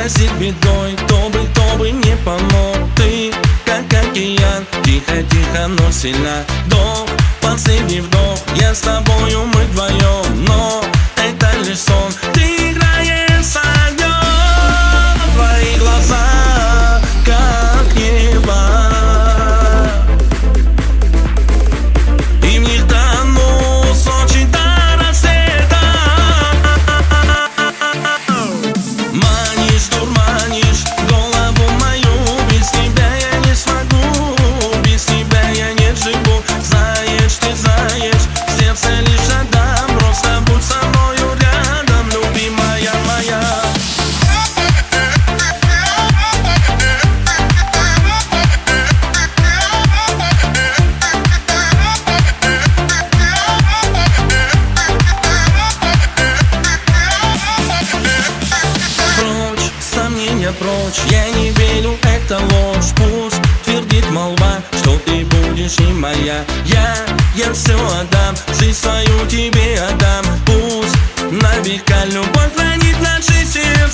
грозит бедой, кто бы не помог. Ты, как океан, тихо-тихо, но сильно. Вдох, последний вдох, я с тобою, мы вдвоем. Но это лишь сон, ты играешь с огнем. Твои глаза, как небо, и в них тону с ночи до рассвета. Манишь, дурманишь голову мою, без тебя я не смогу, без тебя я не живу. Знаешь, ты знаешь, сердце лишь отдам, просто будь со мною рядом, любимая моя. Прочь, сомнения прочь, я не верю, это ложь. Пусть твердит молва, что ты будешь не моя. Я все отдам, жизнь свою тебе отдам. Пусть на века любовь хранит наши сердца.